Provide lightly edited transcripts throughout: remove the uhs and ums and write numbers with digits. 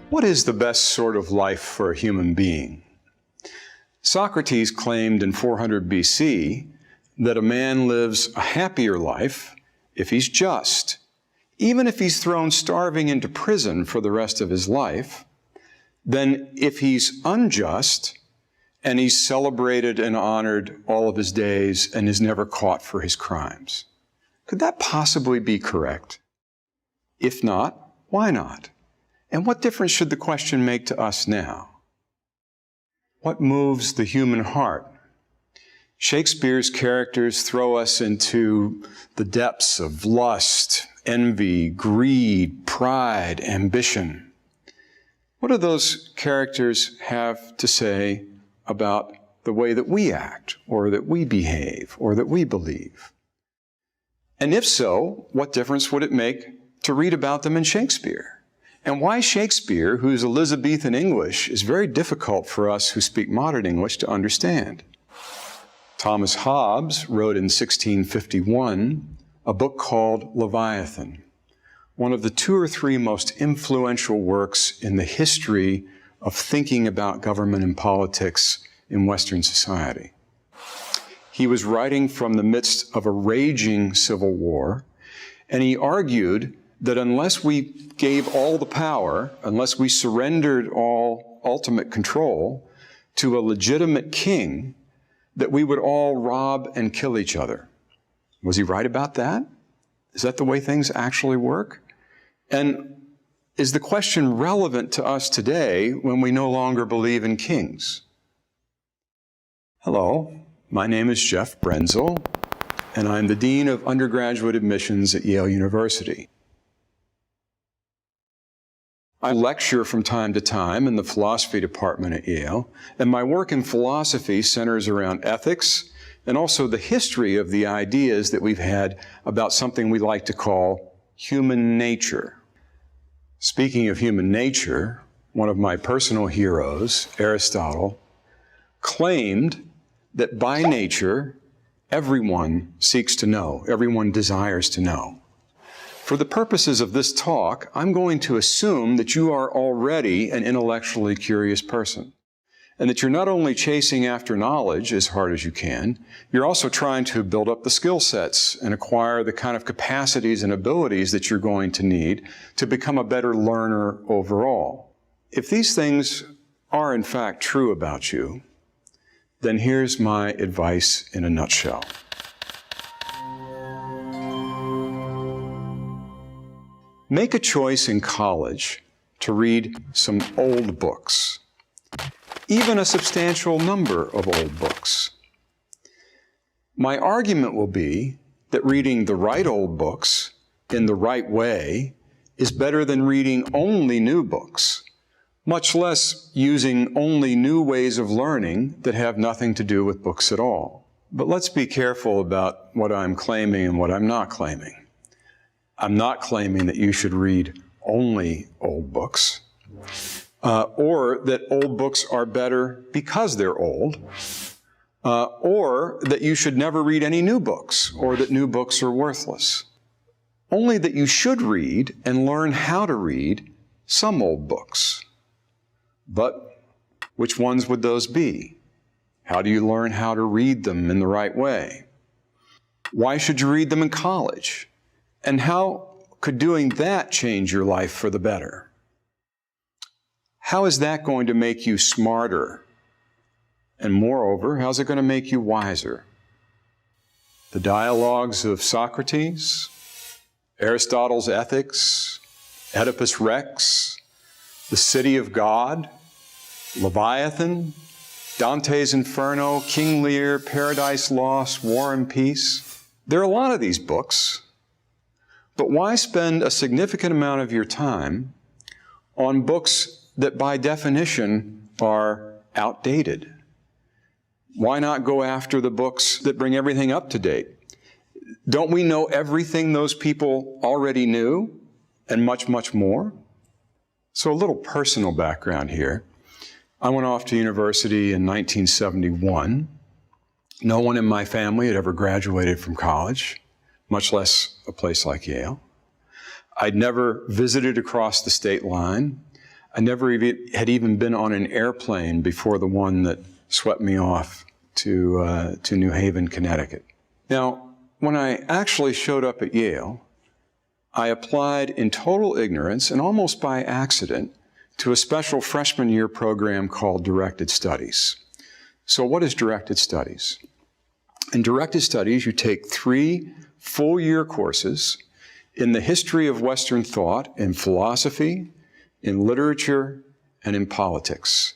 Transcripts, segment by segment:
What is the best sort of life for a human being? Socrates claimed in 400 BC that a man lives a happier life if he's just, even if he's thrown starving into prison for the rest of his life, than if he's unjust and he's celebrated and honored all of his days and is never caught for his crimes. Could that possibly be correct? If not, why not? And what difference should the question make to us now? What moves the human heart? Shakespeare's characters throw us into the depths of lust, envy, greed, pride, ambition. What do those characters have to say about the way that we act, or that we behave, or that we believe? And if so, what difference would it make to read about them in Shakespeare? And why Shakespeare, whose Elizabethan English is very difficult for us who speak modern English to understand. Thomas Hobbes wrote in 1651 a book called *Leviathan*, one of the 2 or 3 most influential works in the history of thinking about government and politics in Western society. He was writing from the midst of a raging civil war, and he argued that unless we gave all the power, unless we surrendered all ultimate control to a legitimate king, that we would all rob and kill each other. Was he right about that? Is that the way things actually work? And is the question relevant to us today when we no longer believe in kings? Hello, my name is ßᵃᵃᵉ, and I'm the Dean of Undergraduate Admissions at Yale University. I lecture from time to time in the philosophy department at Yale, and my work in philosophy centers around ethics and also the history of the ideas that we've had about something we like to call human nature. Speaking of human nature, one of my personal heroes, Aristotle, claimed that by nature, everyone seeks to know, everyone desires to know. For the purposes of this talk, I'm going to assume that you are already an intellectually curious person, and that you're not only chasing after knowledge as hard as you can, you're also trying to build up the skill sets and acquire the kind of capacities and abilities that you're going to need to become a better learner overall. If these things are in fact true about you, then here's my advice in a nutshell. Make a choice in college to read some old books, even a substantial number of old books. My argument will be that reading the right old books in the right way is better than reading only new books, much less using only new ways of learning that have nothing to do with books at all. But let's be careful about what I'm claiming and what I'm not claiming. I'm not claiming that you should read only old books, or that old books are better because they're old, or that you should never read any new books, or that new books are worthless. Only that you should read and learn how to read some old books. But which ones would those be? How do you learn how to read them in the right way? Why should you read them in college? And how could doing that change your life for the better? How is that going to make you smarter? And moreover, how's it going to make you wiser? The dialogues of Socrates, Aristotle's Ethics, Oedipus Rex, The City of God, Leviathan, Dante's Inferno, King Lear, Paradise Lost, War and Peace. There are a lot of these books. But why spend a significant amount of your time on books that by definition are outdated? Why not go after the books that bring everything up to date? Don't we know everything those people already knew and much, much more? So a little personal background here. I went off to university in 1971. No one in my family had ever graduated from college, much less a place like Yale. I'd never visited across the state line. I never had even been on an airplane before the one that swept me off to New Haven, Connecticut. Now, when I actually showed up at Yale, I applied in total ignorance and almost by accident to a special freshman year program called Directed Studies. So what is Directed Studies? In Directed Studies, you take 3 full-year courses in the history of Western thought, in philosophy, in literature, and in politics.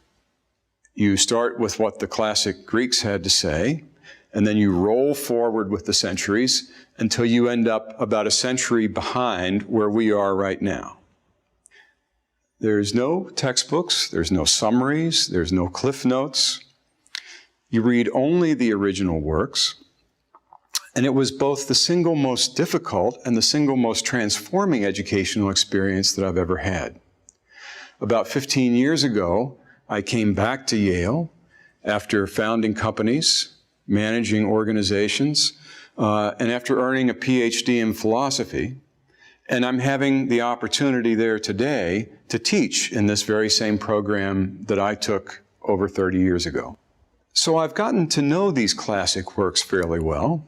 You start with what the classic Greeks had to say, and then you roll forward with the centuries until you end up about a century behind where we are right now. There's no textbooks, there's no summaries, there's no cliff notes. You read only the original works. And it was both the single most difficult and the single most transforming educational experience that I've ever had. About 15 years ago, I came back to Yale after founding companies, managing organizations, and after earning a PhD in philosophy. And I'm having the opportunity there today to teach in this very same program that I took over 30 years ago. So I've gotten to know these classic works fairly well.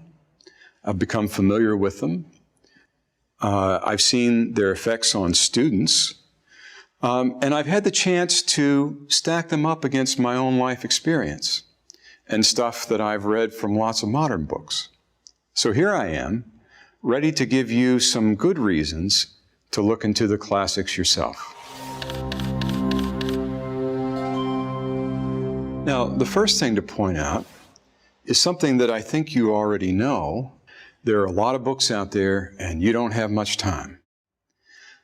I've become familiar with them. I've seen their effects on students. And I've had the chance to stack them up against my own life experience and stuff that I've read from lots of modern books. So here I am, ready to give you some good reasons to look into the classics yourself. Now, the first thing to point out is something that I think you already know. There are a lot of books out there, and you don't have much time.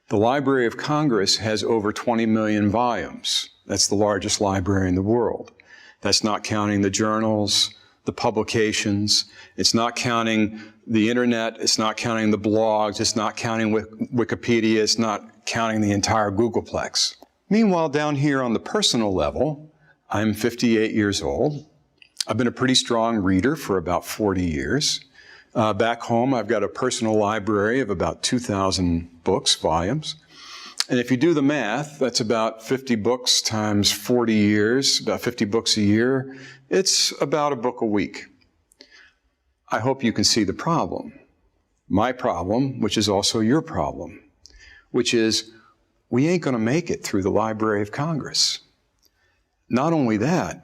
The Library of Congress has over 20 million volumes. That's the largest library in the world. That's not counting the journals, the publications. It's not counting the internet. It's not counting the blogs. It's not counting Wikipedia. It's not counting the entire Googleplex. Meanwhile, down here on the personal level, I'm 58 years old. I've been a pretty strong reader for about 40 years. Back home, I've got a personal library of about 2,000 books, volumes. And if you do the math, that's about 50 books times 40 years, about 50 books a year. It's about a book a week. I hope you can see the problem. My problem, which is also your problem, which is we ain't going to make it through the Library of Congress. Not only that,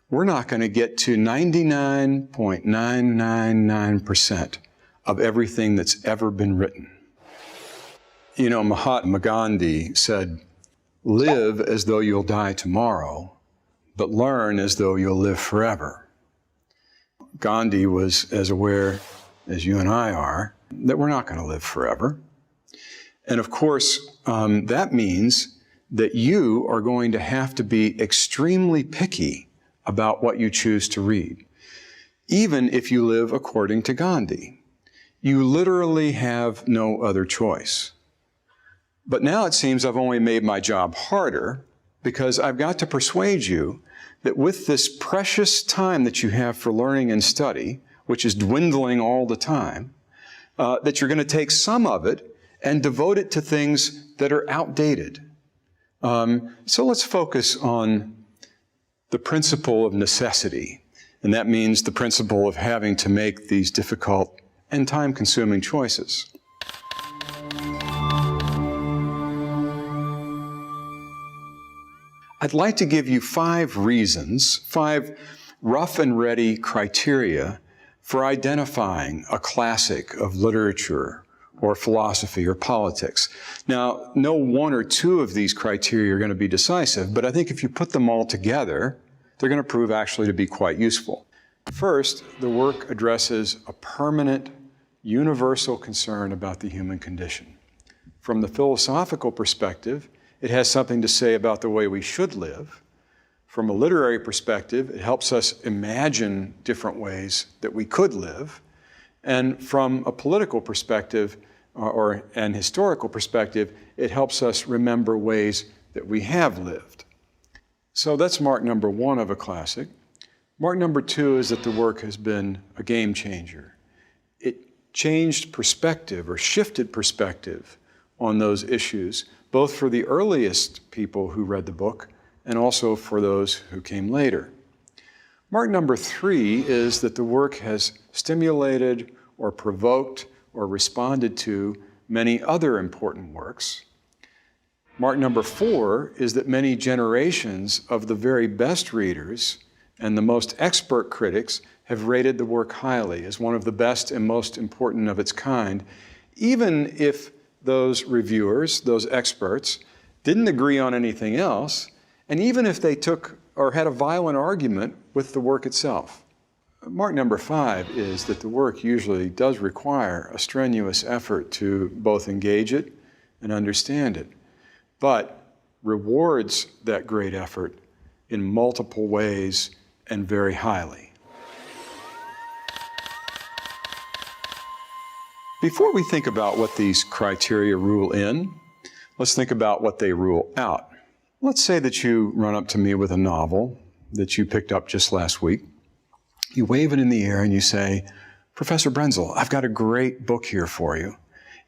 we're not going to get to 99.999% of everything that's ever been written. You know, Mahatma Gandhi said, "Live as though you'll die tomorrow, but learn as though you'll live forever." Gandhi was as aware as you and I are that we're not going to live forever. And of course, that means that you are going to have to be extremely picky about what you choose to read, even if you live according to Gandhi. You literally have no other choice. But now it seems I've only made my job harder because I've got to persuade you that with this precious time that you have for learning and study, which is dwindling all the time, that you're going to take some of it and devote it to things that are outdated. So let's focus on the principle of necessity. And that means the principle of having to make these difficult and time-consuming choices. I'd like to give you 5 reasons, 5 rough and ready criteria for identifying a classic of literature or philosophy or politics. Now, no 1 or 2 of these criteria are going to be decisive, but I think if you put them all together, they're going to prove actually to be quite useful. First, the work addresses a permanent, universal concern about the human condition. From the philosophical perspective, it has something to say about the way we should live. From a literary perspective, it helps us imagine different ways that we could live. And from a political perspective or an historical perspective, it helps us remember ways that we have lived. So that's mark number one of a classic. Mark number two is that the work has been a game changer. It changed perspective or shifted perspective on those issues, both for the earliest people who read the book and also for those who came later. Mark number three is that the work has stimulated or provoked or responded to many other important works. Mark number four is that many generations of the very best readers and the most expert critics have rated the work highly as one of the best and most important of its kind, even if those reviewers, those experts, didn't agree on anything else, and even if they took or had a violent argument with the work itself. Mark number five is that the work usually does require a strenuous effort to both engage it and understand it, but rewards that great effort in multiple ways and very highly. Before we think about what these criteria rule in, let's think about what they rule out. Let's say that you run up to me with a novel that you picked up just last week. You wave it in the air and you say, "Professor Brenzel, I've got a great book here for you.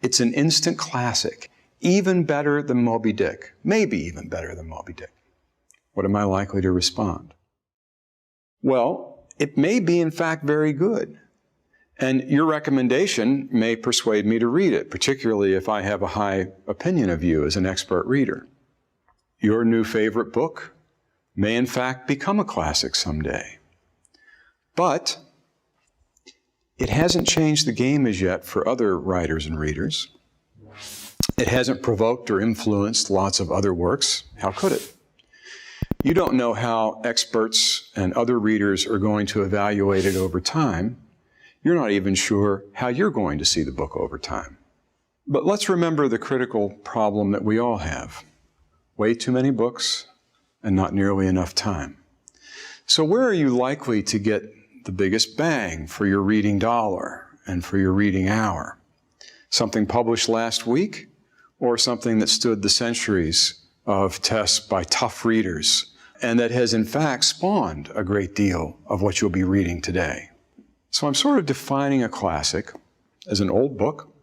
It's an instant classic, even better than Moby Dick, maybe even better than Moby Dick." What am I likely to respond? Well, it may be in fact very good. And your recommendation may persuade me to read it, particularly if I have a high opinion of you as an expert reader. Your new favorite book may in fact become a classic someday. But it hasn't changed the game as yet for other writers and readers. It hasn't provoked or influenced lots of other works. How could it? You don't know how experts and other readers are going to evaluate it over time. You're not even sure how you're going to see the book over time. But let's remember the critical problem that we all have. Way too many books and not nearly enough time. So where are you likely to get the biggest bang for your reading dollar and for your reading hour? Something published last week, or something that stood the centuries of tests by tough readers and that has in fact spawned a great deal of what you'll be reading today? So I'm sort of defining a classic as an old book.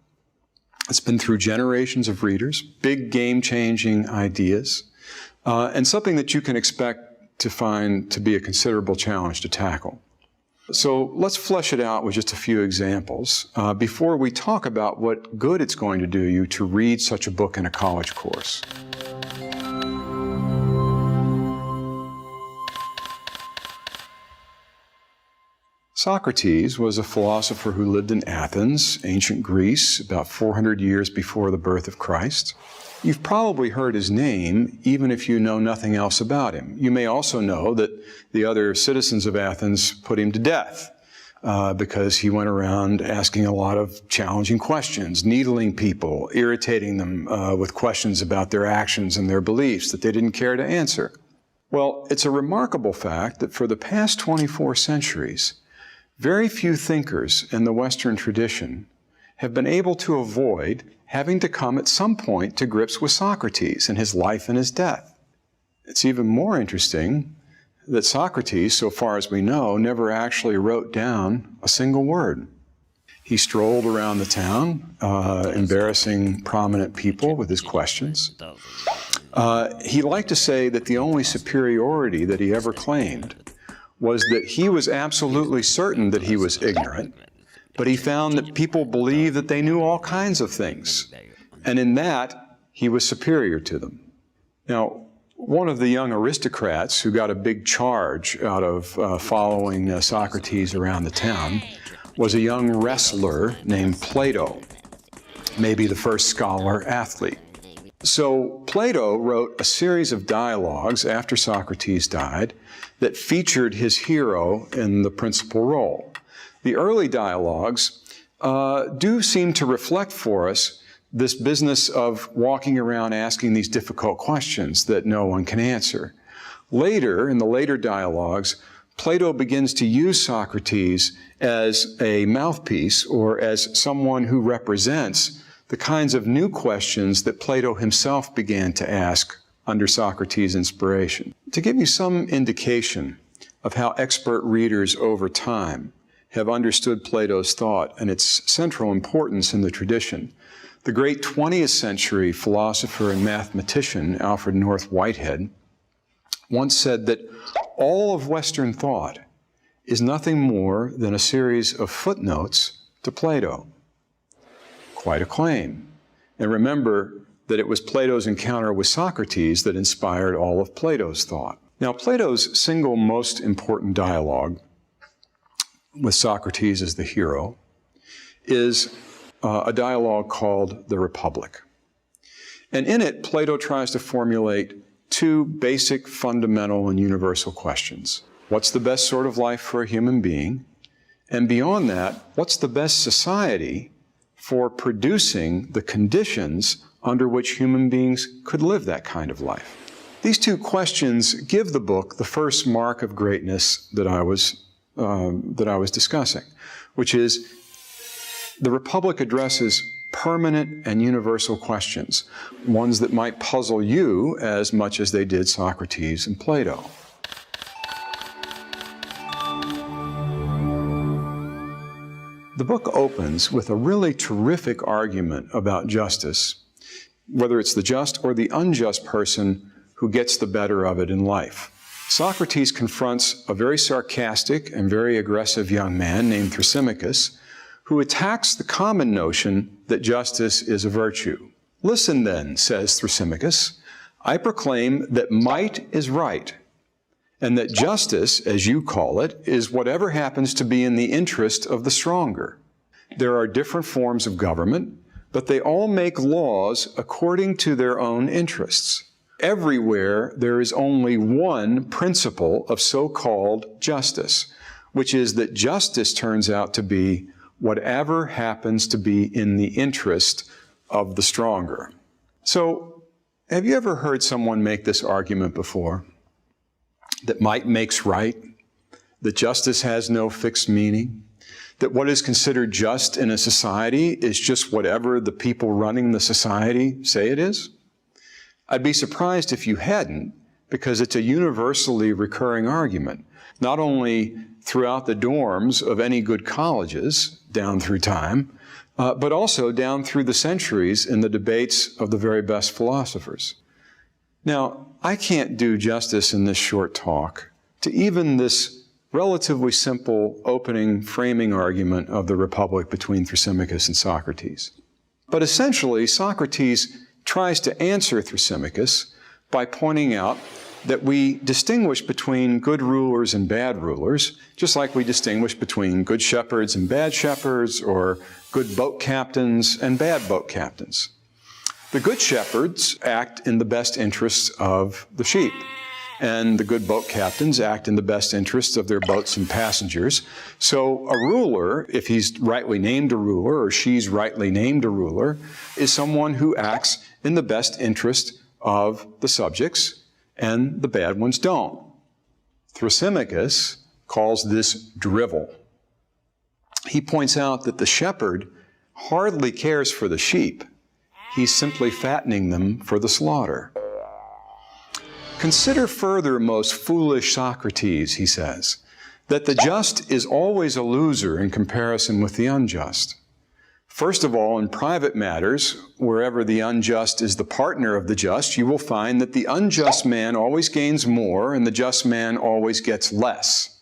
It's been through generations of readers, big game-changing ideas, and something that you can expect to find to be a considerable challenge to tackle. So let's flesh it out with just a few examples before we talk about what good it's going to do you to read such a book in a college course. Socrates was a philosopher who lived in Athens, ancient Greece, about 400 years before the birth of Christ. You've probably heard his name, even if you know nothing else about him. You may also know that the other citizens of Athens put him to death because he went around asking a lot of challenging questions, needling people, irritating them with questions about their actions and their beliefs that they didn't care to answer. Well, it's a remarkable fact that for the past 24 centuries, very few thinkers in the Western tradition have been able to avoid having to come at some point to grips with Socrates and his life and his death. It's even more interesting that Socrates, so far as we know, never actually wrote down a single word. He strolled around the town, embarrassing prominent people with his questions. He liked to say that the only superiority that he ever claimed was that he was absolutely certain that he was ignorant, but he found that people believed that they knew all kinds of things, and in that, he was superior to them. Now, one of the young aristocrats who got a big charge out of following Socrates around the town was a young wrestler named Plato, maybe the first scholar-athlete. So Plato wrote a series of dialogues after Socrates died that featured his hero in the principal role. The early dialogues do seem to reflect for us this business of walking around asking these difficult questions that no one can answer. Later, in the later dialogues, Plato begins to use Socrates as a mouthpiece or as someone who represents the kinds of new questions that Plato himself began to ask under Socrates' inspiration. To give you some indication of how expert readers over time have understood Plato's thought and its central importance in the tradition, the great 20th century philosopher and mathematician Alfred North Whitehead once said that all of Western thought is nothing more than a series of footnotes to Plato. Quite a claim. And remember that it was Plato's encounter with Socrates that inspired all of Plato's thought. Now, Plato's single most important dialogue, with Socrates as the hero, is a dialogue called the Republic. And in it, Plato tries to formulate two basic, fundamental, and universal questions. What's the best sort of life for a human being? And beyond that, what's the best society for producing the conditions under which human beings could live that kind of life? These two questions give the book the first mark of greatness that I was discussing, which is the Republic addresses permanent and universal questions, ones that might puzzle you as much as they did Socrates and Plato. The book opens with a really terrific argument about justice, whether it's the just or the unjust person who gets the better of it in life. Socrates confronts a very sarcastic and very aggressive young man named Thrasymachus, who attacks the common notion that justice is a virtue. Listen then, says Thrasymachus, I proclaim that might is right, and that justice, as you call it, is whatever happens to be in the interest of the stronger. There are different forms of government, but they all make laws according to their own interests. Everywhere there is only one principle of so-called justice, which is that justice turns out to be whatever happens to be in the interest of the stronger. So, have you ever heard someone make this argument before? That might makes right? That justice has no fixed meaning? That what is considered just in a society is just whatever the people running the society say it is? I'd be surprised if you hadn't, because it's a universally recurring argument, not only throughout the dorms of any good colleges down through time, but also down through the centuries in the debates of the very best philosophers. Now, I can't do justice in this short talk to even this relatively simple opening framing argument of the Republic between Thrasymachus and Socrates. But essentially, Socrates tries to answer Thrasymachus by pointing out that we distinguish between good rulers and bad rulers, just like we distinguish between good shepherds and bad shepherds, or good boat captains and bad boat captains. The good shepherds act in the best interests of the sheep, and the good boat captains act in the best interests of their boats and passengers. So a ruler, if he's rightly named a ruler, or she's rightly named a ruler, is someone who acts in the best interest of the subjects, and the bad ones don't. Thrasymachus calls this drivel. He points out that the shepherd hardly cares for the sheep. He's simply fattening them for the slaughter. Consider further, most foolish Socrates, he says, that the just is always a loser in comparison with the unjust. First of all, in private matters, wherever the unjust is the partner of the just, you will find that the unjust man always gains more and the just man always gets less.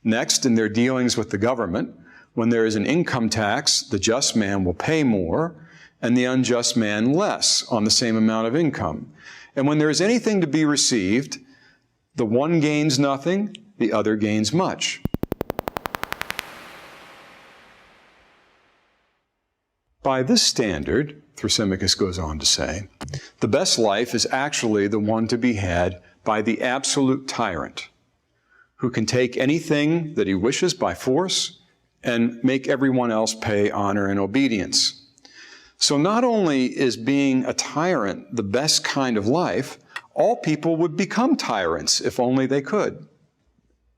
Next, in their dealings with the government, when there is an income tax, the just man will pay more and the unjust man less on the same amount of income. And when there is anything to be received, the one gains nothing, the other gains much. By this standard, Thrasymachus goes on to say, the best life is actually the one to be had by the absolute tyrant, who can take anything that he wishes by force and make everyone else pay honor and obedience. So not only is being a tyrant the best kind of life, all people would become tyrants if only they could.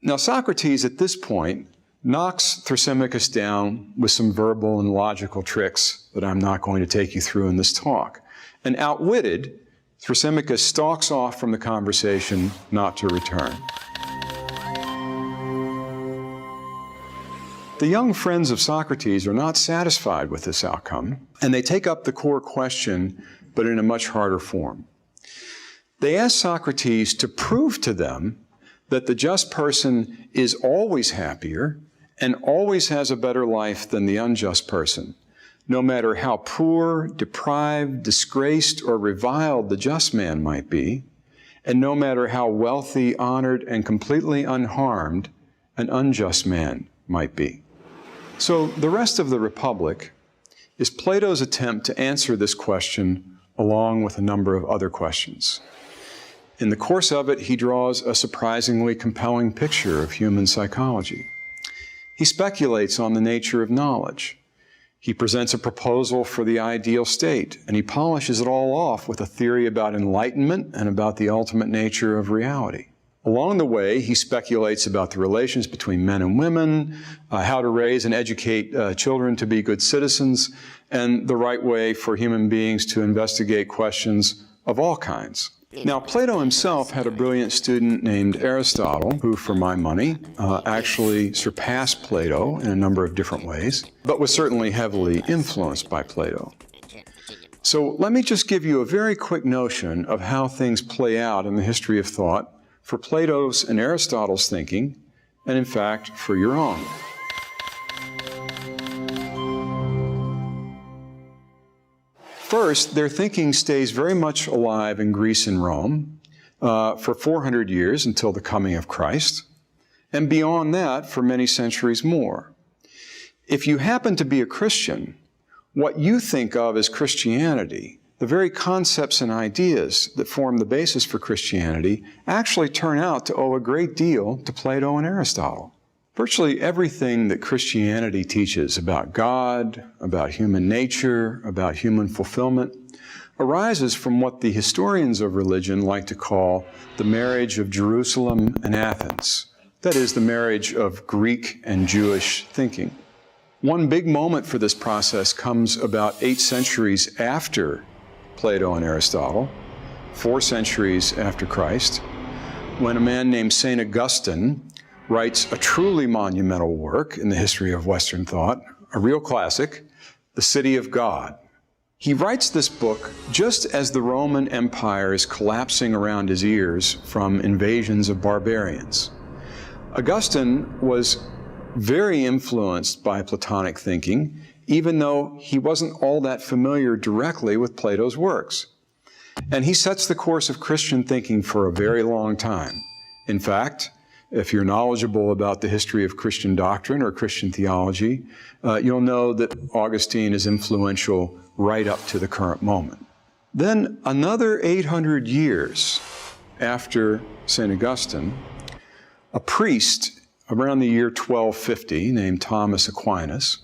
Now Socrates at this point knocks Thrasymachus down with some verbal and logical tricks that I'm not going to take you through in this talk. And outwitted, Thrasymachus stalks off from the conversation, not to return. The young friends of Socrates are not satisfied with this outcome, and they take up the core question, but in a much harder form. They ask Socrates to prove to them that the just person is always happier and always has a better life than the unjust person, no matter how poor, deprived, disgraced, or reviled the just man might be, and no matter how wealthy, honored, and completely unharmed an unjust man might be. So the rest of the Republic is Plato's attempt to answer this question along with a number of other questions. In the course of it, he draws a surprisingly compelling picture of human psychology. He speculates on the nature of knowledge. He presents a proposal for the ideal state, and he polishes it all off with a theory about enlightenment and about the ultimate nature of reality. Along the way, he speculates about the relations between men and women, how to raise and educate children to be good citizens, and the right way for human beings to investigate questions of all kinds. Now, Plato himself had a brilliant student named Aristotle, who, for my money, actually surpassed Plato in a number of different ways, but was certainly heavily influenced by Plato. So let me just give you a very quick notion of how things play out in the history of thought for Plato's and Aristotle's thinking, and in fact, for your own. First, their thinking stays very much alive in Greece and Rome for 400 years until the coming of Christ, and beyond that for many centuries more. If you happen to be a Christian, what you think of as Christianity, the very concepts and ideas that form the basis for Christianity, actually turn out to owe a great deal to Plato and Aristotle. Virtually everything that Christianity teaches about God, about human nature, about human fulfillment, arises from what the historians of religion like to call the marriage of Jerusalem and Athens. That is, the marriage of Greek and Jewish thinking. One big moment for this process comes about 8 centuries after Plato and Aristotle, 4 centuries after Christ, when a man named St. Augustine writes a truly monumental work in the history of Western thought, a real classic, The City of God. He writes this book just as the Roman Empire is collapsing around his ears from invasions of barbarians. Augustine was very influenced by Platonic thinking, even though he wasn't all that familiar directly with Plato's works. And he sets the course of Christian thinking for a very long time. In fact, if you're knowledgeable about the history of Christian doctrine or Christian theology, you'll know that Augustine is influential right up to the current moment. Then another 800 years after St. Augustine, a priest around the year 1250 named Thomas Aquinas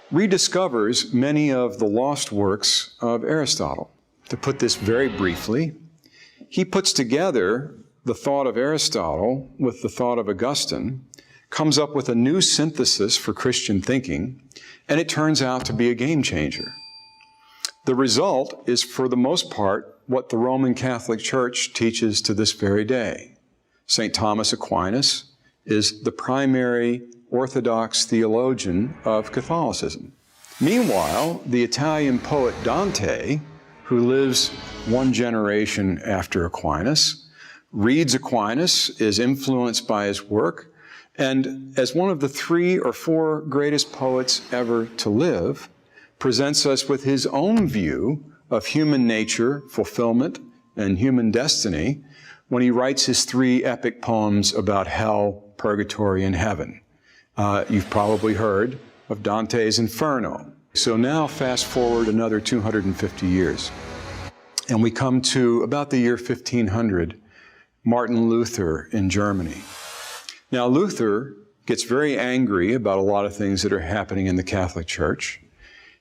rediscovers many of the lost works of Aristotle. To put this very briefly, he puts together the thought of Aristotle with the thought of Augustine, comes up with a new synthesis for Christian thinking, and it turns out to be a game changer. The result is, for the most part, what the Roman Catholic Church teaches to this very day. St. Thomas Aquinas is the primary Orthodox theologian of Catholicism. Meanwhile, the Italian poet Dante, who lives 1 generation after Aquinas, reads Aquinas, is influenced by his work, and as one of the 3 or 4 greatest poets ever to live, presents us with his own view of human nature, fulfillment, and human destiny when he writes his 3 epic poems about hell, purgatory, and heaven. You've probably heard of Dante's Inferno. So now fast forward another 250 years, and we come to about the year 1500, Martin Luther in Germany. Now, Luther gets very angry about a lot of things that are happening in the Catholic Church.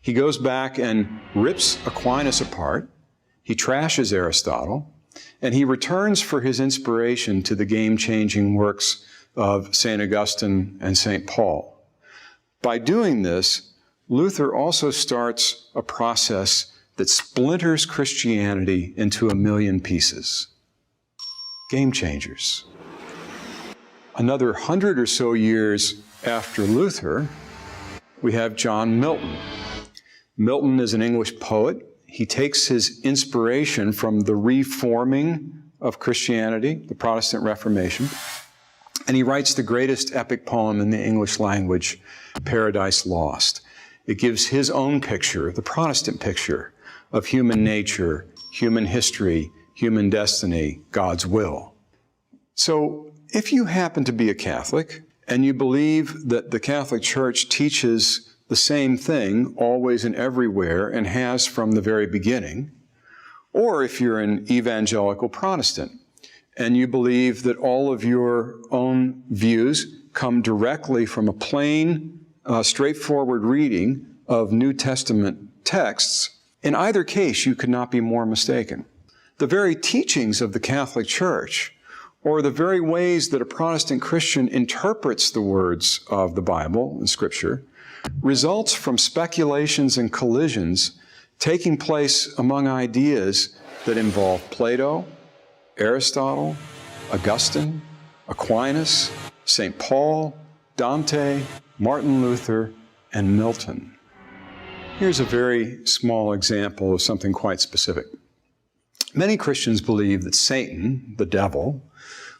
He goes back and rips Aquinas apart. He trashes Aristotle, and he returns for his inspiration to the game-changing works of St. Augustine and St. Paul. By doing this, Luther also starts a process that splinters Christianity into a million pieces. Game changers. Another 100 or so years after Luther, we have John Milton. Milton is an English poet. He takes his inspiration from the reforming of Christianity, the Protestant Reformation, and he writes the greatest epic poem in the English language, Paradise Lost. It gives his own picture, the Protestant picture, of human nature, human history, human destiny, God's will. So if you happen to be a Catholic and you believe that the Catholic Church teaches the same thing always and everywhere and has from the very beginning, or if you're an evangelical Protestant and you believe that all of your own views come directly from a plain, straightforward reading of New Testament texts, in either case, you could not be more mistaken. The very teachings of the Catholic Church, or the very ways that a Protestant Christian interprets the words of the Bible and Scripture, results from speculations and collisions taking place among ideas that involve Plato, Aristotle, Augustine, Aquinas, St. Paul, Dante, Martin Luther, and Milton. Here's a very small example of something quite specific. Many Christians believe that Satan, the devil,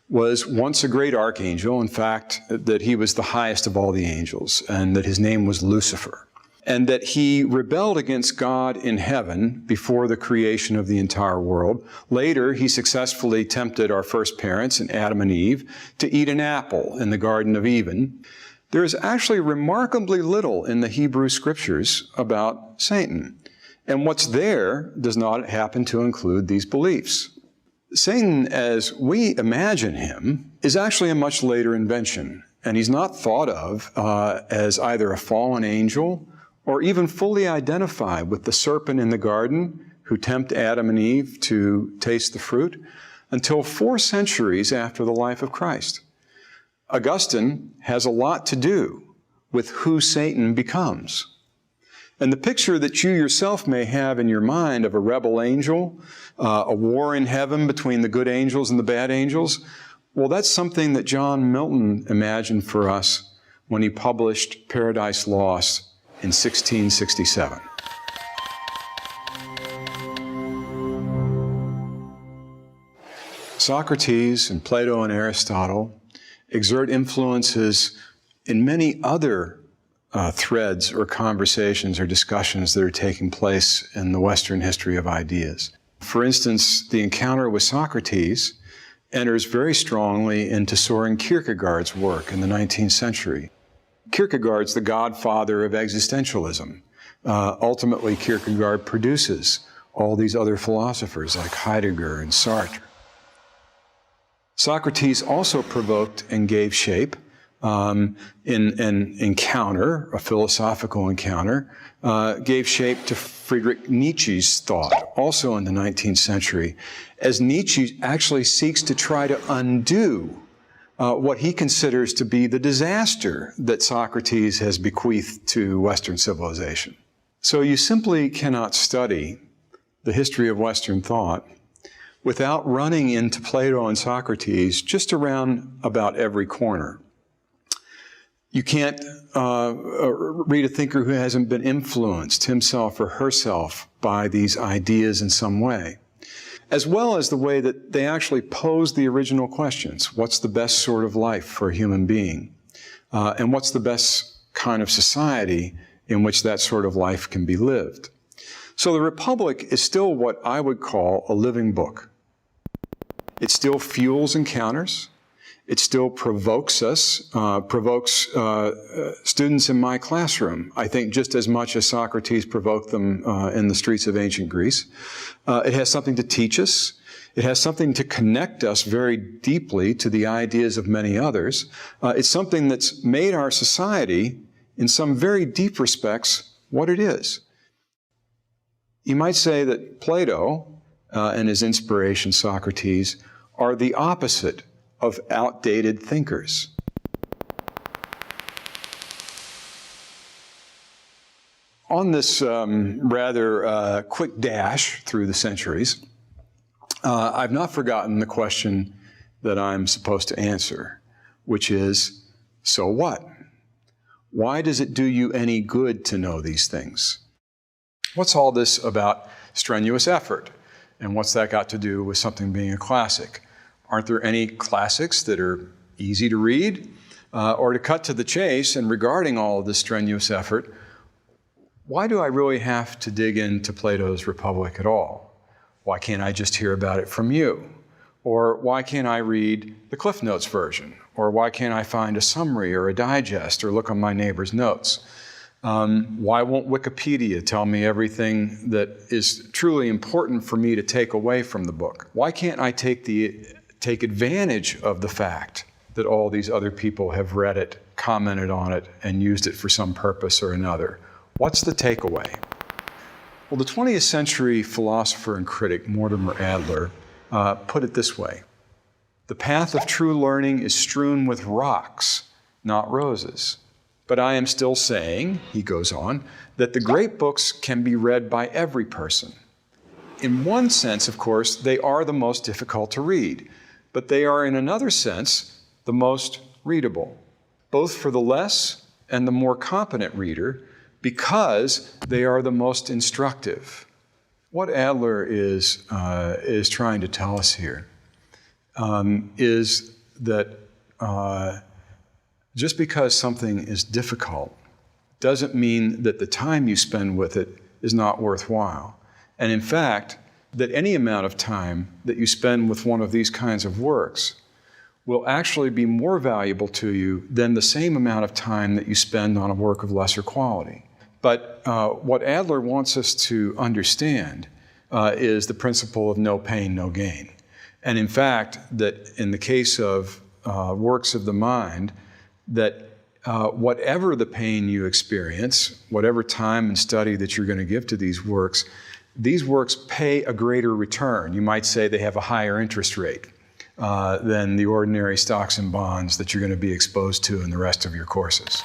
was once a great archangel, in fact, that he was the highest of all the angels, and that his name was Lucifer, and that he rebelled against God in heaven before the creation of the entire world. Later, he successfully tempted our first parents, Adam and Eve, to eat an apple in the Garden of Eden. There is actually remarkably little in the Hebrew Scriptures about Satan, and what's there does not happen to include these beliefs. Satan, as we imagine him, is actually a much later invention, and he's not thought of as either a fallen angel or even fully identified with the serpent in the garden who tempted Adam and Eve to taste the fruit until 4 centuries after the life of Christ. Augustine has a lot to do with who Satan becomes. And the picture that you yourself may have in your mind of a rebel angel, a war in heaven between the good angels and the bad angels, well, that's something that John Milton imagined for us when he published Paradise Lost in 1667. Socrates and Plato and Aristotle exert influences in many other threads or conversations or discussions that are taking place in the Western history of ideas. For instance, the encounter with Socrates enters very strongly into Søren Kierkegaard's work in the 19th century. Kierkegaard's the godfather of existentialism. Ultimately, Kierkegaard produces all these other philosophers like Heidegger and Sartre. Socrates also provoked and gave shape in an encounter, a philosophical encounter, gave shape to Friedrich Nietzsche's thought, also in the 19th century, as Nietzsche actually seeks to try to undo what he considers to be the disaster that Socrates has bequeathed to Western civilization. So you simply cannot study the history of Western thought without running into Plato and Socrates just around about every corner. You can't read a thinker who hasn't been influenced himself or herself by these ideas in some way, as well as the way that they actually pose the original questions. What's the best sort of life for a human being? And what's the best kind of society in which that sort of life can be lived? So the Republic is still what I would call a living book. It still fuels encounters. It still provokes us, provokes students in my classroom, I think just as much as Socrates provoked them in the streets of ancient Greece. It has something to teach us. It has something to connect us very deeply to the ideas of many others. It's something that's made our society, in some very deep respects, what it is. You might say that Plato and his inspiration, Socrates, are the opposite of outdated thinkers. On this rather quick dash through the centuries, I've not forgotten the question that I'm supposed to answer, which is, so what? Why does it do you any good to know these things? What's all this about strenuous effort? And what's that got to do with something being a classic? Aren't there any classics that are easy to read? Or to cut to the chase, and regarding all of this strenuous effort, why do I really have to dig into Plato's Republic at all? Why can't I just hear about it from you? Or why can't I read the Cliff Notes version? Or why can't I find a summary or a digest or look on my neighbor's notes? Why won't Wikipedia tell me everything that is truly important for me to take away from the book? Why can't I take advantage of the fact that all these other people have read it, commented on it, and used it for some purpose or another? What's the takeaway? Well, the 20th century philosopher and critic Mortimer Adler put it this way: the path of true learning is strewn with rocks, not roses. But I am still saying, he goes on, that the great books can be read by every person. In one sense, of course, they are the most difficult to read, but they are in another sense the most readable, both for the less and the more competent reader, because they are the most instructive. What Adler is trying to tell us here is that just because something is difficult doesn't mean that the time you spend with it is not worthwhile. And in fact, that any amount of time that you spend with one of these kinds of works will actually be more valuable to you than the same amount of time that you spend on a work of lesser quality. But what Adler wants us to understand is the principle of no pain, no gain. And in fact, that in the case of works of the mind, that whatever the pain you experience, whatever time and study that you're going to give to these works pay a greater return. You might say they have a higher interest rate than the ordinary stocks and bonds that you're going to be exposed to in the rest of your courses.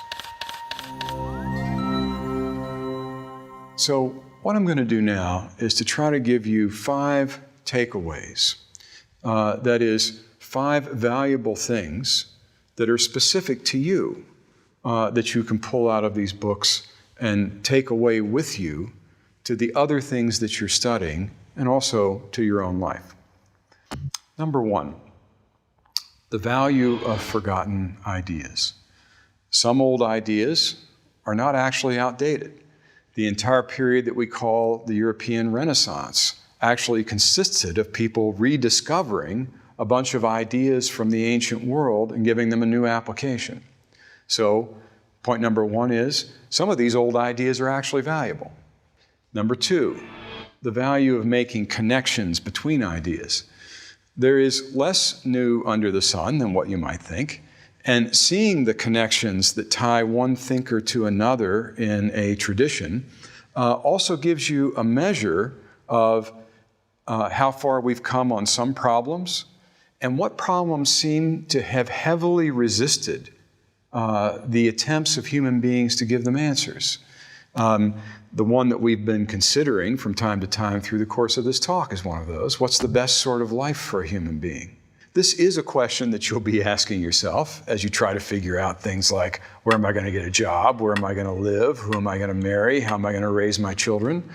So what I'm going to do now is to try to give you 5 takeaways. That is, 5 valuable things that are specific to you that you can pull out of these books and take away with you to the other things that you're studying and also to your own life. Number 1, the value of forgotten ideas. Some old ideas are not actually outdated. The entire period that we call the European Renaissance actually consisted of people rediscovering a bunch of ideas from the ancient world and giving them a new application. So, point number 1 is, some of these old ideas are actually valuable. Number 2, the value of making connections between ideas. There is less new under the sun than what you might think, and seeing the connections that tie one thinker to another in a tradition also gives you a measure of how far we've come on some problems, and what problems seem to have heavily resisted the attempts of human beings to give them answers. The one that we've been considering from time to time through the course of this talk is one of those. What's the best sort of life for a human being? This is a question that you'll be asking yourself as you try to figure out things like, where am I going to get a job? Where am I going to live? Who am I going to marry? How am I going to raise my children?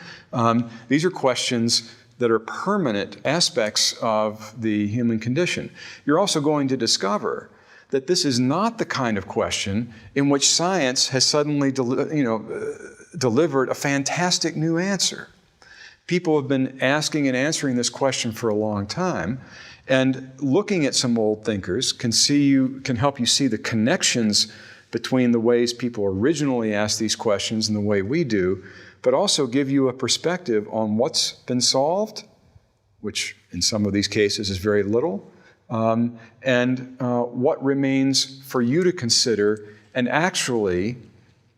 These are questions that are permanent aspects of the human condition. You're also going to discover that this is not the kind of question in which science has suddenly delivered a fantastic new answer. People have been asking and answering this question for a long time, and looking at some old thinkers can help you see the connections between the ways people originally asked these questions and the way we do, but also give you a perspective on what's been solved, which in some of these cases is very little, and what remains for you to consider and actually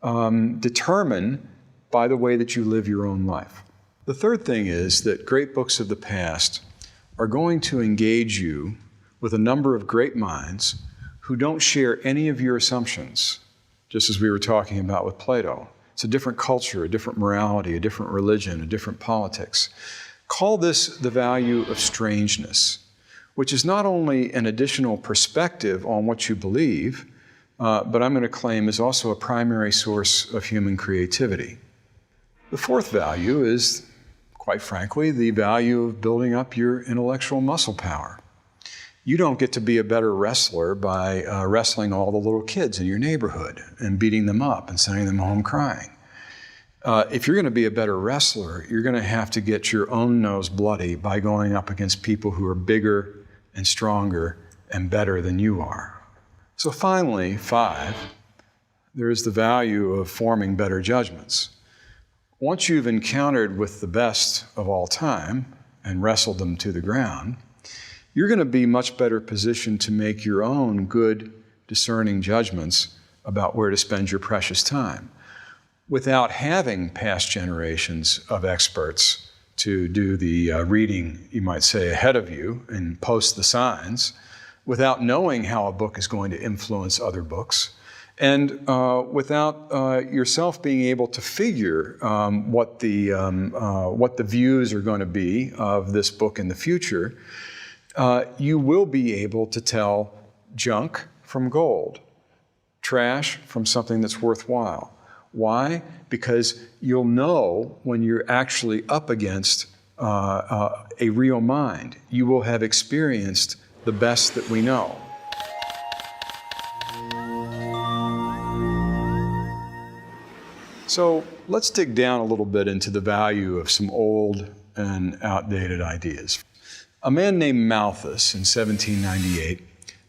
determine by the way that you live your own life. The third thing is that great books of the past are going to engage you with a number of great minds who don't share any of your assumptions, just as we were talking about with Plato. It's a different culture, a different morality, a different religion, a different politics. Call this the value of strangeness, which is not only an additional perspective on what you believe, but I'm going to claim is also a primary source of human creativity. The fourth value is, quite frankly, the value of building up your intellectual muscle power. You don't get to be a better wrestler by wrestling all the little kids in your neighborhood and beating them up and sending them home crying. If you're going to be a better wrestler, you're going to have to get your own nose bloody by going up against people who are bigger and stronger and better than you are. So finally, 5, there is the value of forming better judgments. Once you've encountered with the best of all time and wrestled them to the ground, you're going to be much better positioned to make your own good, discerning judgments about where to spend your precious time, without having past generations of experts to do the reading, you might say, ahead of you and post the signs, without knowing how a book is going to influence other books, and without yourself being able to figure what the views are going to be of this book in the future. You will be able to tell junk from gold, trash from something that's worthwhile. Why? Because you'll know when you're actually up against a real mind. You will have experienced the best that we know. So let's dig down a little bit into the value of some old and outdated ideas. A man named Malthus in 1798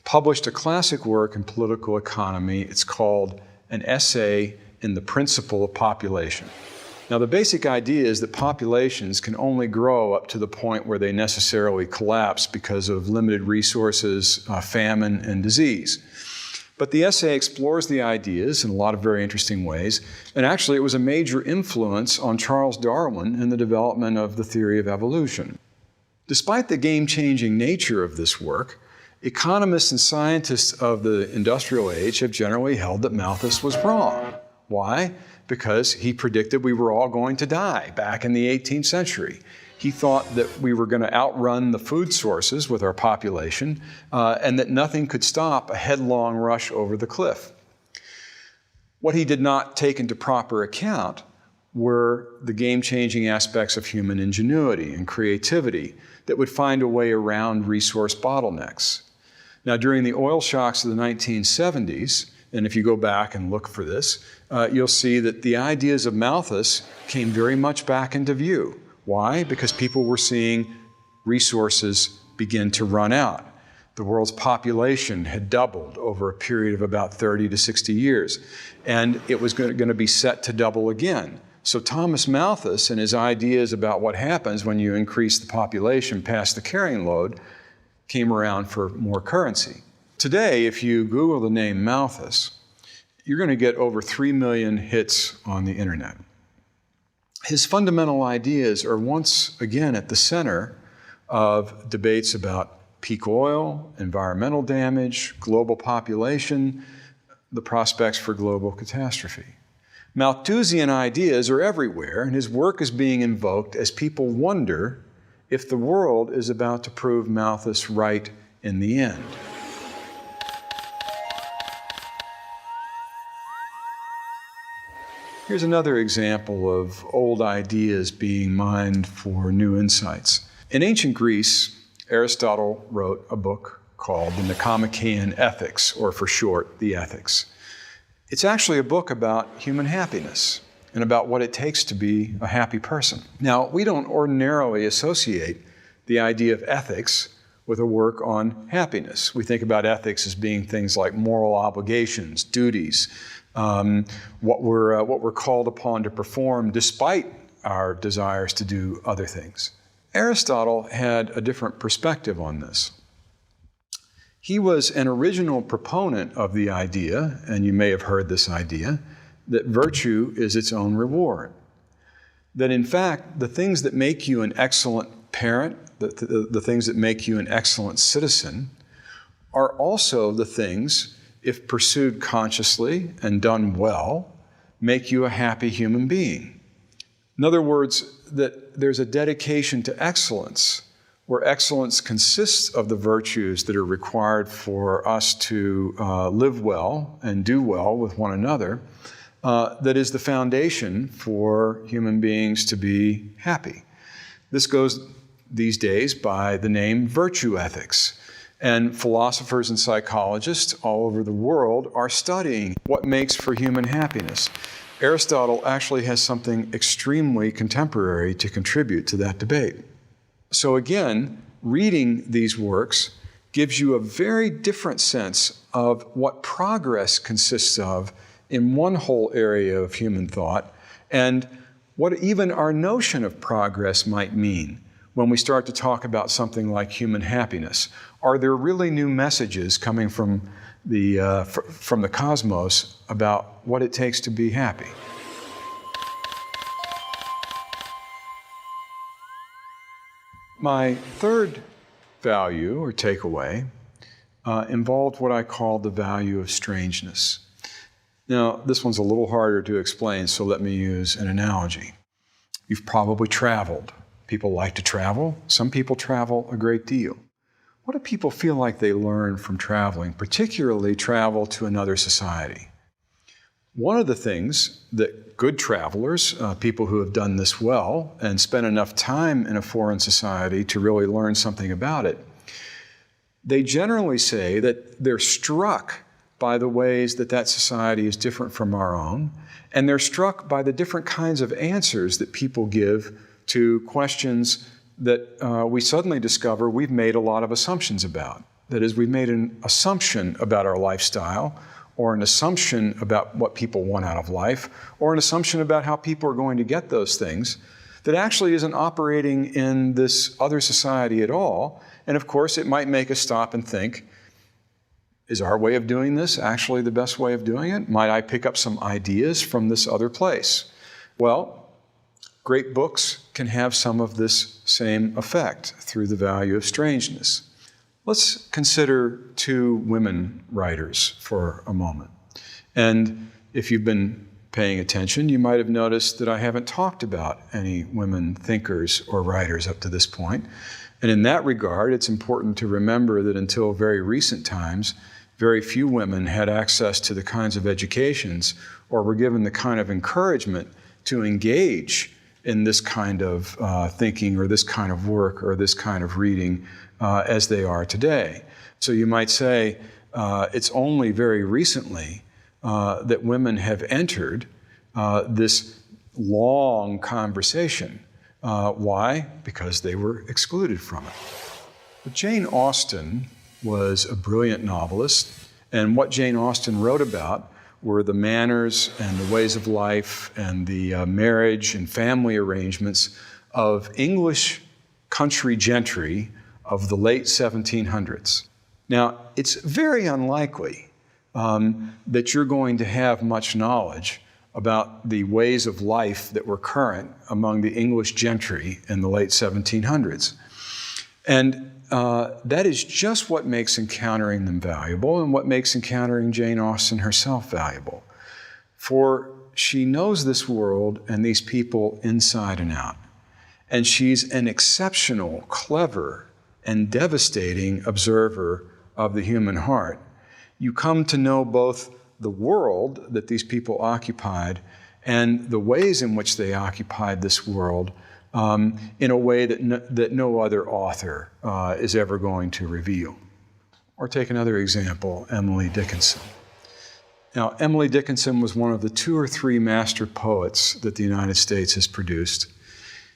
published a classic work in political economy. It's called An Essay in the Principle of Population. Now, the basic idea is that populations can only grow up to the point where they necessarily collapse because of limited resources, famine, and disease. But the essay explores the ideas in a lot of very interesting ways, and actually it was a major influence on Charles Darwin in the development of the theory of evolution. Despite the game-changing nature of this work, economists and scientists of the industrial age have generally held that Malthus was wrong. Why? Because he predicted we were all going to die back in the 18th century. He thought that we were going to outrun the food sources with our population and that nothing could stop a headlong rush over the cliff. What he did not take into proper account were the game-changing aspects of human ingenuity and creativity that would find a way around resource bottlenecks. Now, during the oil shocks of the 1970s, and if you go back and look for this, you'll see that the ideas of Malthus came very much back into view. Why? Because people were seeing resources begin to run out. The world's population had doubled over a period of about 30 to 60 years, and it was going to be set to double again. So Thomas Malthus and his ideas about what happens when you increase the population past the carrying load came around for more currency. Today, if you Google the name Malthus, you're going to get over 3 million hits on the internet. His fundamental ideas are once again at the center of debates about peak oil, environmental damage, global population, the prospects for global catastrophe. Malthusian ideas are everywhere, and his work is being invoked as people wonder if the world is about to prove Malthus right in the end. Here's another example of old ideas being mined for new insights. In ancient Greece, Aristotle wrote a book called the Nicomachean Ethics, or for short, the Ethics. It's actually a book about human happiness and about what it takes to be a happy person. Now, we don't ordinarily associate the idea of ethics with a work on happiness. We think about ethics as being things like moral obligations, duties, what we're called upon to perform despite our desires to do other things. Aristotle had a different perspective on this. He was an original proponent of the idea, and you may have heard this idea, that virtue is its own reward. That in fact, the things that make you an excellent parent, the things that make you an excellent citizen, are also the things, if pursued consciously and done well, make you a happy human being. In other words, that there's a dedication to excellence, where excellence consists of the virtues that are required for us to live well and do well with one another, that is the foundation for human beings to be happy. This goes these days by the name virtue ethics. And philosophers and psychologists all over the world are studying what makes for human happiness. Aristotle actually has something extremely contemporary to contribute to that debate. So again, reading these works gives you a very different sense of what progress consists of in one whole area of human thought, and what even our notion of progress might mean when we start to talk about something like human happiness. Are there really new messages coming from the cosmos about what it takes to be happy? My third value or takeaway involved what I call the value of strangeness. Now, this one's a little harder to explain, so let me use an analogy. You've probably traveled. People like to travel. Some people travel a great deal. What do people feel like they learn from traveling, particularly travel to another society? One of the things that good travelers, people who have done this well and spent enough time in a foreign society to really learn something about it, they generally say that they're struck by the ways that that society is different from our own, and they're struck by the different kinds of answers that people give to questions that we suddenly discover we've made a lot of assumptions about. That is, we've made an assumption about our lifestyle, or an assumption about what people want out of life, or an assumption about how people are going to get those things that actually isn't operating in this other society at all. And of course, it might make us stop and think, is our way of doing this actually the best way of doing it? Might I pick up some ideas from this other place? Well, great books can have some of this same effect through the value of strangeness. Let's consider two women writers for a moment. And if you've been paying attention, you might have noticed that I haven't talked about any women thinkers or writers up to this point. And in that regard, it's important to remember that until very recent times, very few women had access to the kinds of educations or were given the kind of encouragement to engage in this kind of thinking or this kind of work or this kind of reading as they are today. So you might say it's only very recently that women have entered this long conversation. Why? Because they were excluded from it. But Jane Austen was a brilliant novelist, and what Jane Austen wrote about were the manners and the ways of life and the marriage and family arrangements of English country gentry of the late 1700s. Now, it's very unlikely that you're going to have much knowledge about the ways of life that were current among the English gentry in the late 1700s. And that is just what makes encountering them valuable and what makes encountering Jane Austen herself valuable. For she knows this world and these people inside and out. And she's an exceptional, clever, and devastating observer of the human heart. You come to know both the world that these people occupied and the ways in which they occupied this world in a way that no other author is ever going to reveal. Or take another example, Emily Dickinson. Now, Emily Dickinson was one of the 2 or 3 master poets that the United States has produced.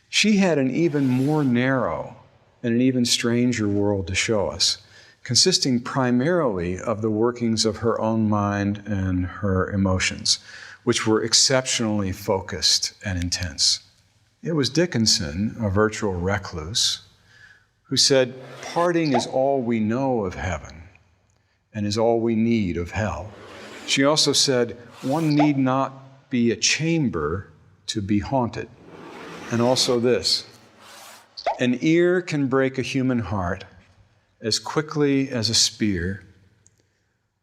She had an even more narrow and an even stranger world to show us, consisting primarily of the workings of her own mind and her emotions, which were exceptionally focused and intense. It was Dickinson, a virtual recluse, who said, "Parting is all we know of heaven and is all we need of hell." She also said, "One need not be a chamber to be haunted." And also this, "An ear can break a human heart as quickly as a spear.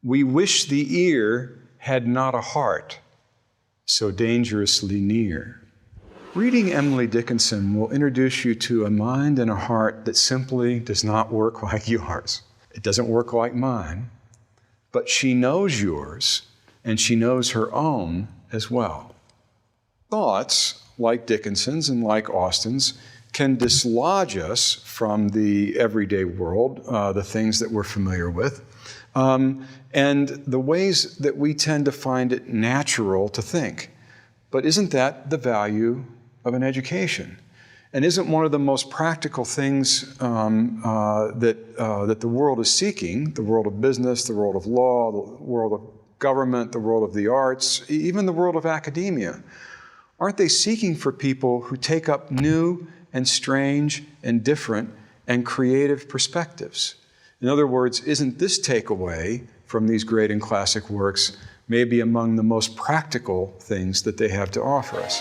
We wish the ear had not a heart, so dangerously near. Reading Emily Dickinson will introduce you to a mind and a heart that simply does not work like yours. It doesn't work like mine, but she knows yours, and she knows her own as well. Thoughts, like Dickinson's and like Austen's, can dislodge us from the everyday world, the things that we're familiar with, and the ways that we tend to find it natural to think. But isn't that the value of an education? And isn't one of the most practical things that the world is seeking, the world of business, the world of law, the world of government, the world of the arts, even the world of academia, aren't they seeking for people who take up new and strange and different and creative perspectives? In other words, isn't this takeaway from these great and classic works maybe among the most practical things that they have to offer us?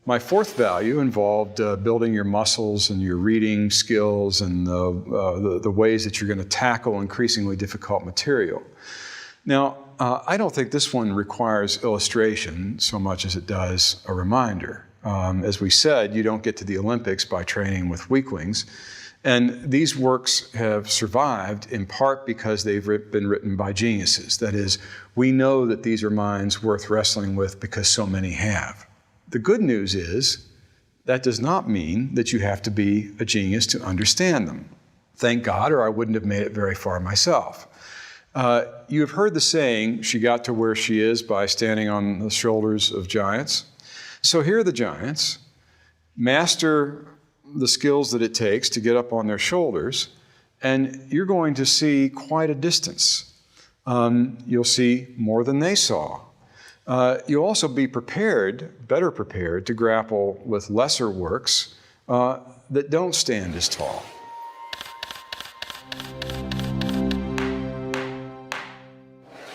My fourth value involved building your muscles and your reading skills and the ways that you're going to tackle increasingly difficult material. Now, I don't think this one requires illustration so much as it does a reminder. As we said, you don't get to the Olympics by training with weaklings. And these works have survived in part because they've been written by geniuses. That is, we know that these are minds worth wrestling with because so many have. The good news is that does not mean that you have to be a genius to understand them. Thank God, or I wouldn't have made it very far myself. You have heard the saying, she got to where she is by standing on the shoulders of giants. So here are the giants. Master the skills that it takes to get up on their shoulders, and you're going to see quite a distance. You'll see more than they saw. You'll also be prepared, better prepared, to grapple with lesser works that don't stand as tall.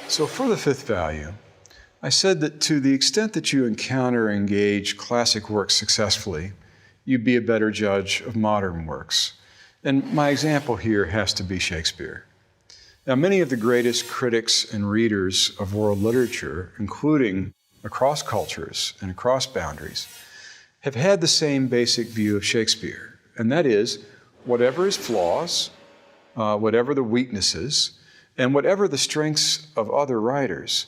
So for the fifth value, I said that to the extent that you encounter and engage classic works successfully, you'd be a better judge of modern works. And my example here has to be Shakespeare. Now, many of the greatest critics and readers of world literature, including across cultures and across boundaries, have had the same basic view of Shakespeare, and that is, whatever his flaws, whatever the weaknesses, and whatever the strengths of other writers,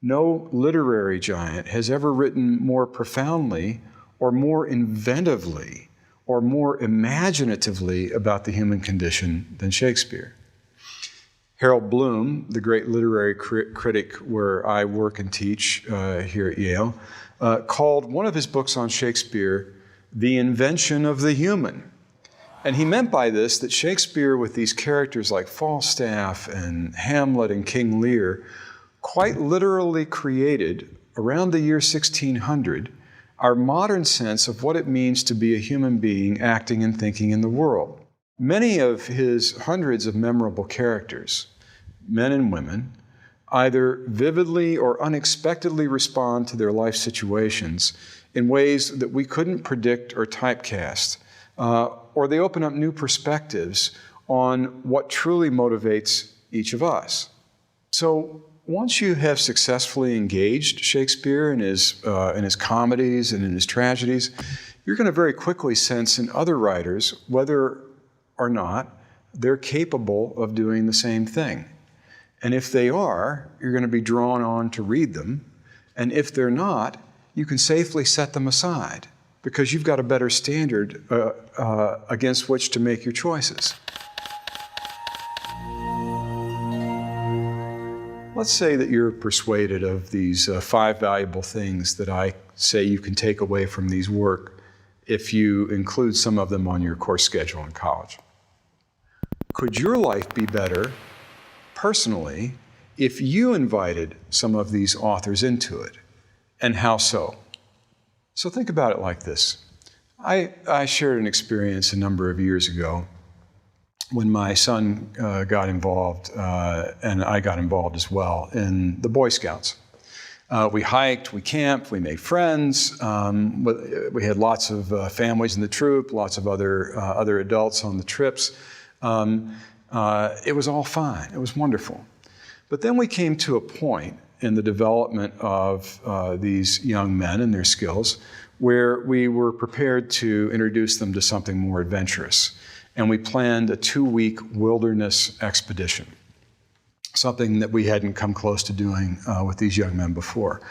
no literary giant has ever written more profoundly or more inventively or more imaginatively about the human condition than Shakespeare. Harold Bloom, the great literary critic where I work and teach here at Yale, called one of his books on Shakespeare, The Invention of the Human. And he meant by this that Shakespeare, with these characters like Falstaff and Hamlet and King Lear, quite literally created, around the year 1600, our modern sense of what it means to be a human being acting and thinking in the world. Many of his hundreds of memorable characters, men and women, either vividly or unexpectedly respond to their life situations in ways that we couldn't predict or typecast, or they open up new perspectives on what truly motivates each of us. So once you have successfully engaged Shakespeare in his comedies and in his tragedies, you're going to very quickly sense in other writers whether or not they're capable of doing the same thing. And if they are, you're going to be drawn on to read them. And if they're not, you can safely set them aside because you've got a better standard against which to make your choices. Let's say that you're persuaded of these 5 valuable things that I say you can take away from these work if you include some of them on your course schedule in college. Could your life be better, personally, if you invited some of these authors into it? And how so? So think about it like this. I shared an experience a number of years ago when my son got involved, and I got involved as well, in the Boy Scouts. We hiked, we camped, we made friends. We had lots of families in the troop, lots of other adults on the trips. it was all fine. It was wonderful. But then we came to a point in the development of these young men and their skills where we were prepared to introduce them to something more adventurous. And we planned a 2-week wilderness expedition, something that we hadn't come close to doing with these young men before.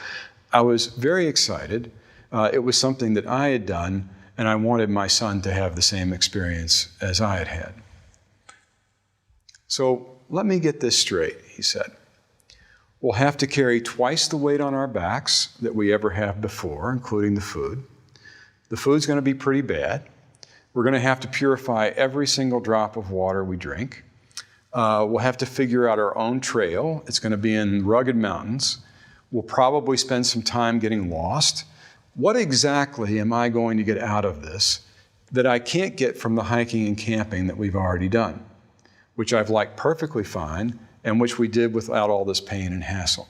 I was very excited. It was something that I had done, and I wanted my son to have the same experience as I had had. So let me get this straight, he said. We'll have to carry twice the weight on our backs that we ever have before, including the food. The food's going to be pretty bad. We're going to have to purify every single drop of water we drink. We'll have to figure out our own trail. It's going to be in rugged mountains. We'll probably spend some time getting lost. What exactly am I going to get out of this that I can't get from the hiking and camping that we've already done, which I've liked perfectly fine, and which we did without all this pain and hassle?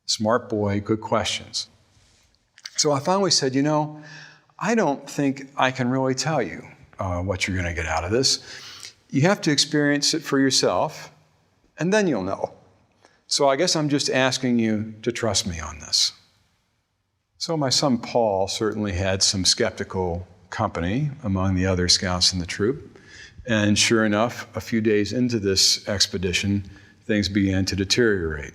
Smart boy, good questions. So I finally said, I don't think I can really tell you what you're going to get out of this. You have to experience it for yourself, and then you'll know. So I guess I'm just asking you to trust me on this. So my son Paul certainly had some skeptical company among the other scouts in the troop. And sure enough, a few days into this expedition, things began to deteriorate.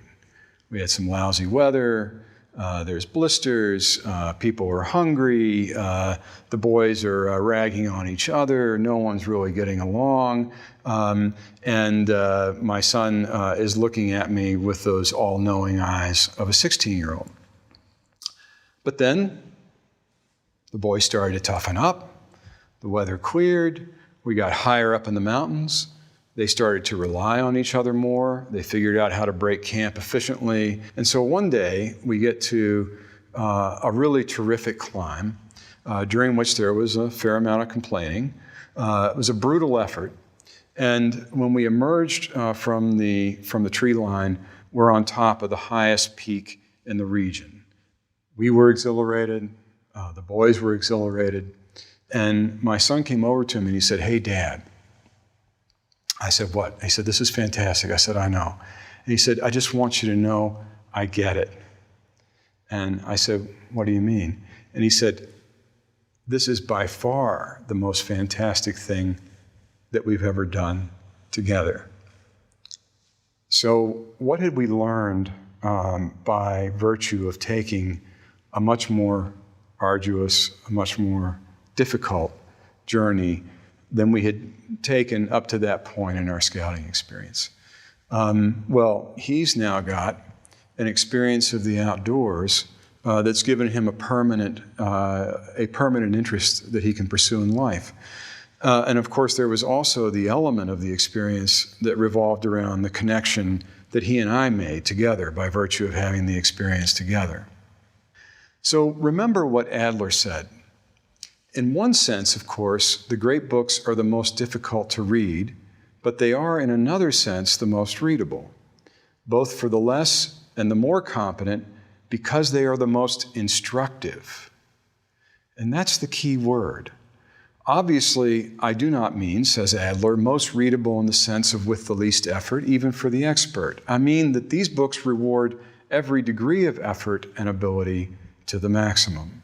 We had some lousy weather, there's blisters, people are hungry, the boys are ragging on each other, no one's really getting along, and my son is looking at me with those all-knowing eyes of a 16-year-old. But then the boys started to toughen up, the weather cleared, we got higher up in the mountains. They started to rely on each other more. They figured out how to break camp efficiently. And so one day we get to a really terrific climb during which there was a fair amount of complaining. It was a brutal effort. And when we emerged from the tree line, we're on top of the highest peak in the region. We were exhilarated. The boys were exhilarated. And my son came over to me and he said, "Hey, Dad." I said, "What?" He said, "This is fantastic." I said, "I know." And he said, "I just want you to know I get it." And I said, "What do you mean?" And he said, "This is by far the most fantastic thing that we've ever done together." So what had we learned by virtue of taking a much more arduous, a much more difficult journey than we had taken up to that point in our scouting experience? Well, he's now got an experience of the outdoors that's given him a permanent interest that he can pursue in life. And of course, there was also the element of the experience that revolved around the connection that he and I made together by virtue of having the experience together. So remember what Adler said. In one sense, of course, the great books are the most difficult to read, but they are, in another sense, the most readable, both for the less and the more competent, because they are the most instructive. And that's the key word. Obviously, I do not mean, says Adler, most readable in the sense of with the least effort, even for the expert. I mean that these books reward every degree of effort and ability to the maximum.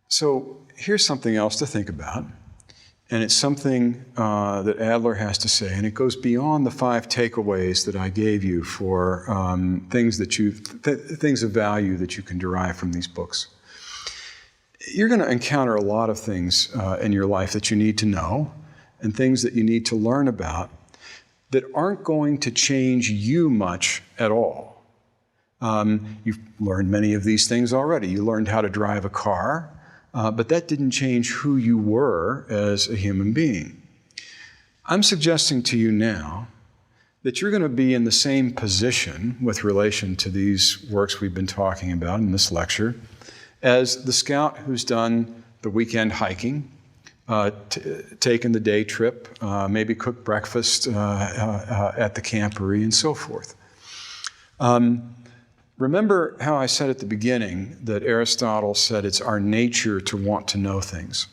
So here's something else to think about, and it's something that Adler has to say, and it goes beyond the 5 takeaways that I gave you for things of value that you can derive from these books. You're going to encounter a lot of things in your life that you need to know and things that you need to learn about that aren't going to change you much at all. You've learned many of these things already. You learned how to drive a car, but that didn't change who you were as a human being. I'm suggesting to you now that you're going to be in the same position with relation to these works we've been talking about in this lecture as the scout who's done the weekend hiking, taken the day trip, maybe cooked breakfast at the camporee, and so forth. Remember how I said at the beginning that Aristotle said it's our nature to want to know things.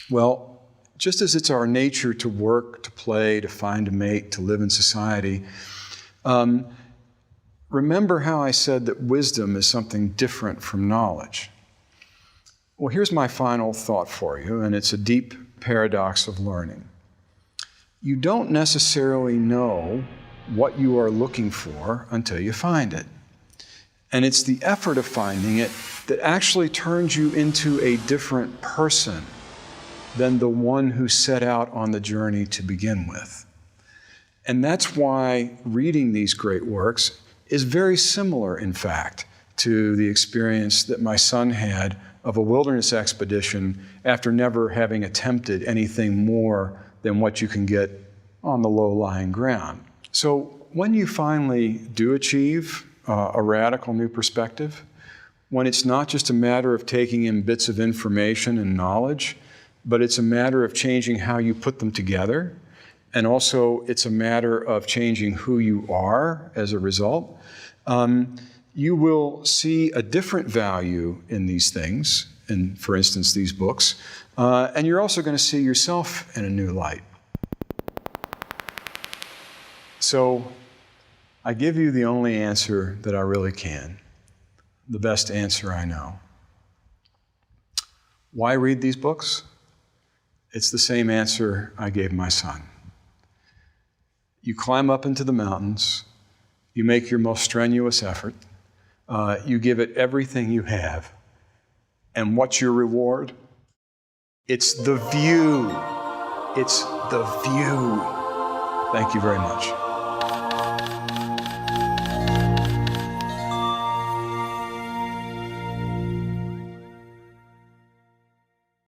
Well, just as it's our nature to work, to play, to find a mate, to live in society, remember how I said that wisdom is something different from knowledge. Well, here's my final thought for you, and it's a deep paradox of learning. You don't necessarily know what you are looking for until you find it. And it's the effort of finding it that actually turns you into a different person than the one who set out on the journey to begin with. And that's why reading these great works is very similar, in fact, to the experience that my son had of a wilderness expedition after never having attempted anything more than what you can get on the low-lying ground. So when you finally do achieve a radical new perspective, when it's not just a matter of taking in bits of information and knowledge, but it's a matter of changing how you put them together, and also it's a matter of changing who you are as a result, you will see a different value in these things, and for instance, these books, and you're also going to see yourself in a new light. So I give you the only answer that I really can, the best answer I know. Why read these books? It's the same answer I gave my son. You climb up into the mountains, you make your most strenuous effort, you give it everything you have, and what's your reward? It's the view. It's the view. Thank you very much.